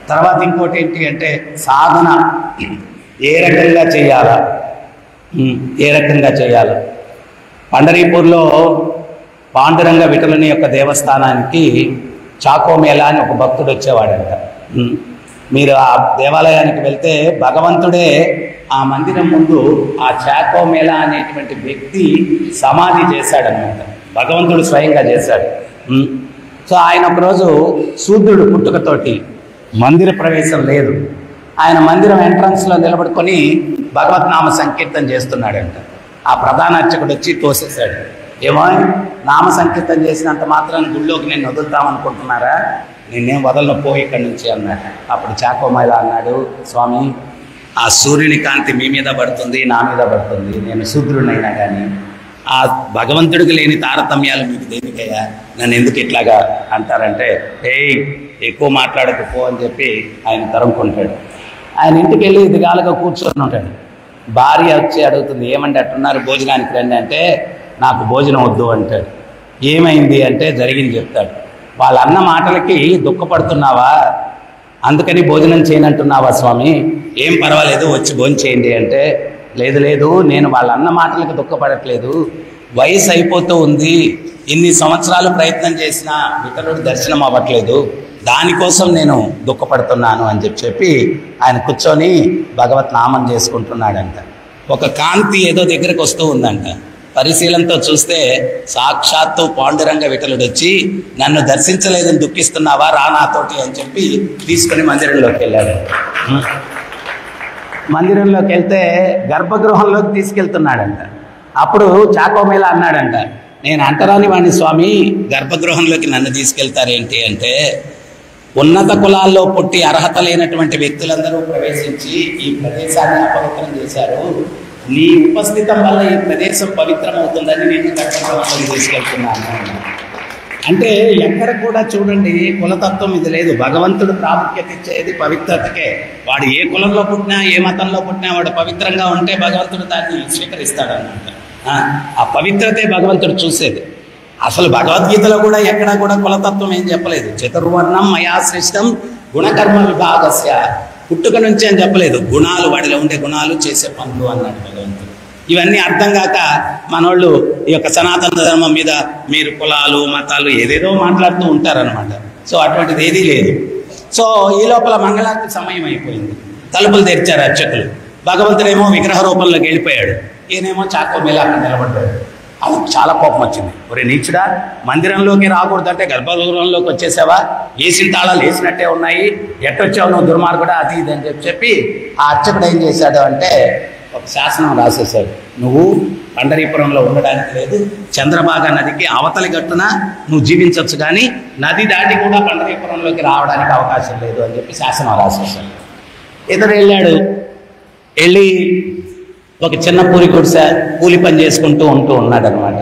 తర్వాత ఇంకోటి ఏంటి అంటే సాధన ఏ రకంగా చేయాలా, ఏ రకంగా చేయాలి. పండరీపూర్లో పాండురంగ విఠలుని యొక్క దేవస్థానానికి చాకోమేళా అని ఒక భక్తుడు వచ్చేవాడంట. మీరు ఆ దేవాలయానికి వెళ్తే భగవంతుడే ఆ మందిరం ముందు ఆ చాకోమేళా అనేటువంటి వ్యక్తి సమాధి చేశాడనమాట. భగవంతుడు స్వయంగా చేశాడు. సో ఆయన ఒకరోజు శూద్రుడు పుట్టుకతోటి మందిర ప్రవేశం లేదు. ఆయన మందిరం ఎంట్రన్స్లో నిలబడుకొని భగవద్నామ సంకీర్తన చేస్తున్నాడంట. ఆ ప్రధాన అర్చకుడు వచ్చి తోసేశాడు. ఏమో నామ సంకీర్తన చేసినంత మాత్రం గుళ్ళోకి నేను వదులుతామనుకుంటున్నారా, నేనేం వదలను పో ఇక్కడి నుంచి అన్నాడు. అప్పుడు చాకోమేళా అన్నాడు, స్వామి ఆ సూర్యుని కాంతి మీ మీద పడుతుంది, నా మీద పడుతుంది, నేను శూద్రుడినైనా కానీ ఆ భగవంతుడికి లేని తారతమ్యాలు మీకు దేనికయ్యా, నన్ను ఎందుకు ఇట్లాగా అంటారంటే, ఎక్కువ మాట్లాడకపో అని చెప్పి ఆయన తరుముకుంటాడు. ఆయన ఇంటికి వెళ్ళి దిగాలుగా కూర్చొని ఉంటాడు. భార్య వచ్చి అడుగుతుంది, ఏమంటే అట్టున్నారు, భోజనానికి రండి అంటే, నాకు భోజనం వద్దు అంటాడు. ఏమైంది అంటే జరిగింది చెప్తాడు. వాళ్ళ అన్న మాటలకి దుఃఖపడుతున్నావా, అందుకని భోజనం చేయనంటున్నావా స్వామి, ఏం పర్వాలేదు వచ్చి భోజనం చేయండి అంటే, లేదు లేదు నేను వాళ్ళ అన్న మాటలకు దుఃఖపడట్లేదు, వయసు అయిపోతూ ఉంది, ఇన్ని సంవత్సరాలు ప్రయత్నం చేసినా విఠలుడి దర్శనం అవ్వట్లేదు, దానికోసం నేను దుఃఖపడుతున్నాను అని చెప్పి ఆయన కూర్చొని భగవత్ నామం చేసుకుంటున్నాడంట. ఒక కాంతి ఏదో దగ్గరకు వస్తూ ఉందంట. పరిశీలనతో చూస్తే సాక్షాత్తు పాండురంగ విఠలుడు వచ్చి, నన్ను దర్శించలేదని దుఃఖిస్తున్నావా, రా నాతోటి అని చెప్పి తీసుకొని మందిరంలోకి వెళ్ళాడు. మందిరంలోకి వెళ్తే గర్భగృహంలోకి తీసుకెళ్తున్నాడంట. అప్పుడు చాకోమేళా అన్నాడంట, నేను అంటరాని వాణ్ణి స్వామి, గర్భగృహంలోకి నన్ను తీసుకెళ్తారేంటి అంటే, ఉన్నత కులాల్లో పుట్టి అర్హత లేనటువంటి వ్యక్తులందరూ ప్రవేశించి ఈ ప్రదేశాన్ని అపవిత్రం చేశారు, నీ ఉపస్థితం వల్ల ఈ ప్రదేశం పవిత్రమవుతుందని నేను గర్భగృహంలోకి తీసుకెళ్తున్నాను. అంటే ఎక్కడ కూడా చూడండి కులతత్వం ఇది లేదు. భగవంతుడు ప్రాముఖ్యత ఇచ్చేది పవిత్రతకే. వాడు ఏ కులంలో పుట్టినా ఏ మతంలో పుట్టినా వాడు పవిత్రంగా ఉంటే భగవంతుడు దాన్ని స్వీకరిస్తాడన్నమాట. ఆ పవిత్రతే భగవంతుడు చూసేది. అసలు భగవద్గీతలో కూడా ఎక్కడా కూడా కులతత్వం ఏం చెప్పలేదు. చతుర్వర్ణం మయా శ్రేష్టం గుణకర్మ విభాగస్య, పుట్టుక నుంచి అని చెప్పలేదు, గుణాలు, వాడిలో ఉండే గుణాలు, చేసే పనులు అన్నాడు భగవంతుడు. ఇవన్నీ అర్థం కాక మనోళ్ళు ఈ యొక్క సనాతన ధర్మం మీద మీరు కులాలు మతాలు ఏదేదో మాట్లాడుతూ ఉంటారనమాట. సో అటువంటిది ఏదీ లేదు. సో ఈ లోపల మంగళారతి సమయం అయిపోయింది. తలుపులు తెరిచారు అర్చకులు. భగవంతుడేమో విగ్రహ రూపంలోకి వెళ్ళిపోయాడు. ఈయనేమో చాకోమేళా అక్కడ నిలబడ్డాడు. వాళ్ళకి చాలా కోపం వచ్చింది. ఒరే నీచుడా, మందిరంలోకి రాకూడదంటే గర్భగృహంలోకి వచ్చేసావా, వేసిన తాళాలు వేసినట్టే ఉన్నాయి, ఎట్టొచ్చావు నువ్వు దుర్మార్గుడా, అది ఇది అని చెప్పి ఆ అర్చకుడు ఏం చేశాడు అంటే ఒక శాసనం రాసేశాడు. నువ్వు పండరీపురంలో ఉండడానికి లేదు, చంద్రభాగా నదికి అవతలి గట్టున నువ్వు జీవించవచ్చు, కానీ నది దాటి కూడా పండరీపురంలోకి రావడానికి అవకాశం లేదు అని చెప్పి శాసనం రాసేశాడు. ఇతడు వెళ్ళాడు. వెళ్ళి ఒక చిన్న పూరి గుడిసె కూలి పని చేసుకుంటూ ఉన్నాడు అనమాట.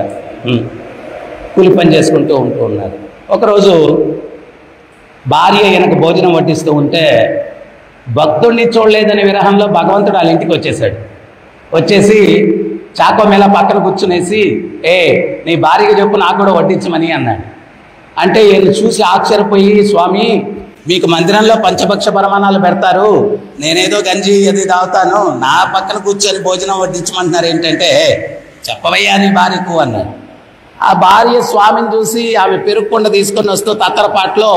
కూలి పని చేసుకుంటూ ఉన్నాడు. ఒకరోజు భార్య ఈయనకు భోజనం వడ్డిస్తూ ఉంటే భక్తుడిని చూడలేదనే విరహంలో భగవంతుడు వాళ్ళ ఇంటికి వచ్చేసాడు. వచ్చేసి చాకోమేళా పక్కన కూర్చునేసి, నీ భార్యకి చెప్పు నాకు కూడా వడ్డించమని అన్నాడు. అంటే ఈయన చూసి ఆశ్చర్యపోయి, స్వామి మీకు మందిరంలో పంచభక్ష పరమాణాలు పెడతారు, నేనేదో గంజి అది తాగుతాను, నా పక్కన కూర్చొని భోజనం వడ్డించమంటున్నారు ఏంటంటే, చెప్పవయ్యా నీ భార్యకు అన్నాడు. ఆ భార్య స్వామిని చూసి ఆమె పెరుగుకుండ తీసుకొని వస్తూ తత్తరపాట్లో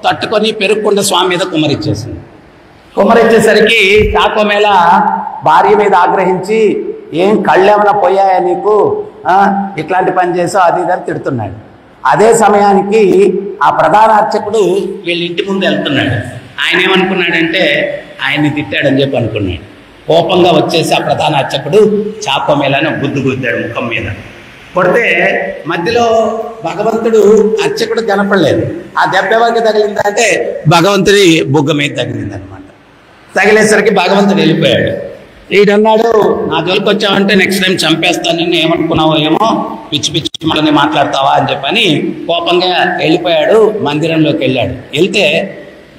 తట్టుకొని పెరుగుకుండ స్వామి మీద కుమ్మరిచ్చేసింది. కుమ్మరిచ్చేసరికి చాకోమేళా భార్య మీద ఆగ్రహించి, ఏం కళ్ళేమైనా పోయాయా నీకు, ఇట్లాంటి పని చేసావు అది ఇదని తిడుతున్నాడు. అదే సమయానికి ఆ ప్రధాన అర్చకుడు వీళ్ళ ఇంటి ముందు వెళ్తున్నాడు. ఆయన ఏమనుకున్నాడంటే ఆయన్ని తిట్టాడని చెప్పి అనుకున్నాడు. కోపంగా వచ్చేసి ఆ ప్రధాన అర్చకుడు చాకోమేళాని గుద్దాడు ముఖం మీద. కొడితే మధ్యలో భగవంతుడు అర్చకుడు కనపడలేదు. ఆ దెబ్బ ఎవరికి తగిలిందంటే భగవంతుడి బుగ్గ మీద తగిలిందనమాట. తగిలేసరికి భగవంతుడు వెళ్ళిపోయాడు. ఈడన్నాడు, నా జోలికి వచ్చావంటే నెక్స్ట్ టైం చంపేస్తాను, నిన్ను ఏమనుకున్నావో ఏమో, పిచ్చి పిచ్చి మళ్ళీ మాట్లాడతావా అని చెప్పని కోపంగా వెళ్ళిపోయాడు. మందిరంలోకి వెళ్ళాడు. వెళ్తే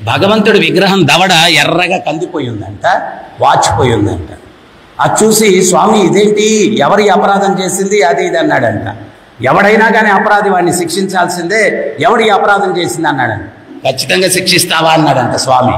భగవంతుడి విగ్రహం దవడ ఎర్రగా కందిపోయి ఉందంట, వాచిపోయి ఉందంట. అది చూసి స్వామి ఇదేంటి, ఎవరి అపరాధం చేసింది అది ఇది అన్నాడంట. ఎవడైనా కానీ అపరాధి వాడిని శిక్షించాల్సిందే, ఎవడి అపరాధం చేసింది అన్నాడంట. ఖచ్చితంగా శిక్షిస్తావా అన్నాడంట స్వామి.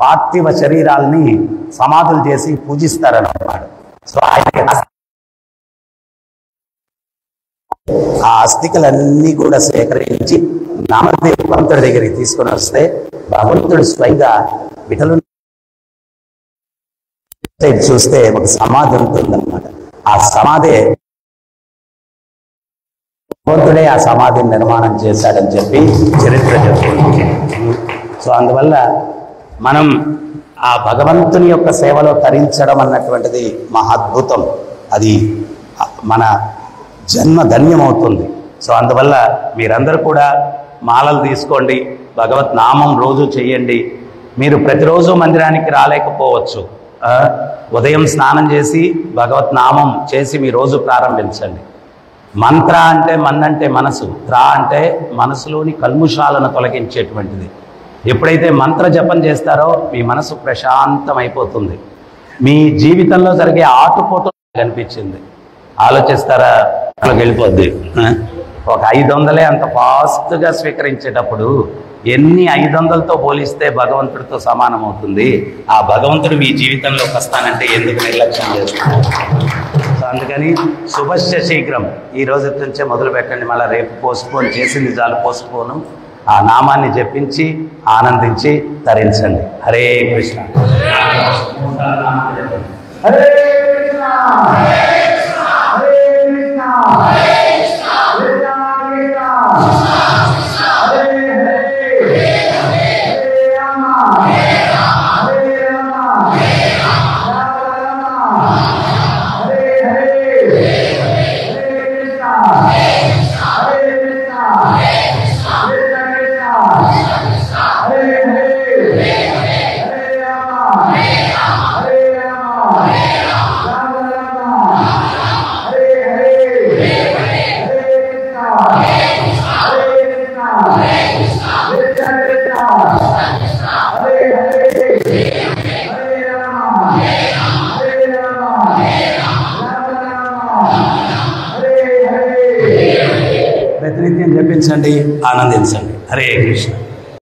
పార్థివ శరీరాల్ని సమాధులు చేసి పూజిస్తారన్నమాట. సో ఆయన ఆ అస్థికలన్నీ కూడా సేకరించి నామదేవంతుడి దగ్గరికి తీసుకొని వస్తే భగవంతుడు స్వయంగా విఠలు చూస్తే ఒక సమాధి ఉంటుందన్నమాట. ఆ సమాధి భగవంతుడే ఆ సమాధిని నిర్మాణం చేశాడని చెప్పి చరిత్ర చెప్తుంది. సో అందువల్ల మనం ఆ భగవంతుని యొక్క సేవలో తరించడం అన్నటువంటిది మహాద్భుతం. అది మన జన్మ ధన్యమవుతుంది. సో అందువల్ల మీరందరూ కూడా మాలలు తీసుకోండి, భగవత్ నామం రోజు చెయ్యండి. మీరు ప్రతిరోజు మందిరానికి రాలేకపోవచ్చు. ఉదయం స్నానం చేసి భగవత్ నామం చేసి మీ రోజు ప్రారంభించండి. మంత్ర అంటే మన్నంటే మనసు, త్రా అంటే మనసులోని కల్ముషాలను తొలగించేటువంటిది. ఎప్పుడైతే మంత్ర జపం చేస్తారో మీ మనసు ప్రశాంతమైపోతుంది. మీ జీవితంలో జరిగే ఆటుపోటు కనిపించింది, ఆలోచిస్తారా అక్కడికి వెళ్ళిపోద్ది. ఒక 500 అంత ఫాస్ట్గా స్వీకరించేటప్పుడు ఎన్ని 500తో పోలిస్తే భగవంతుడితో సమానం అవుతుంది. ఆ భగవంతుడు మీ జీవితంలోకి వస్తానంటే ఎందుకు నిర్లక్ష్యం చేస్తారు? సో అందుకని శుభశ్చ శీఘ్రం ఈ రోజు నుంచే మొదలు పెట్టండి. మళ్ళీ రేపు పోస్ట్పోన్ చేసింది చాలు. పోస్ట్పోను ఆ నామాన్ని జపించి ఆనందించి తరించండి. హరే కృష్ణ హరే కృష్ణ ప్రతినిత్యం జపించండి, ఆనందించండి. హరే కృష్ణ.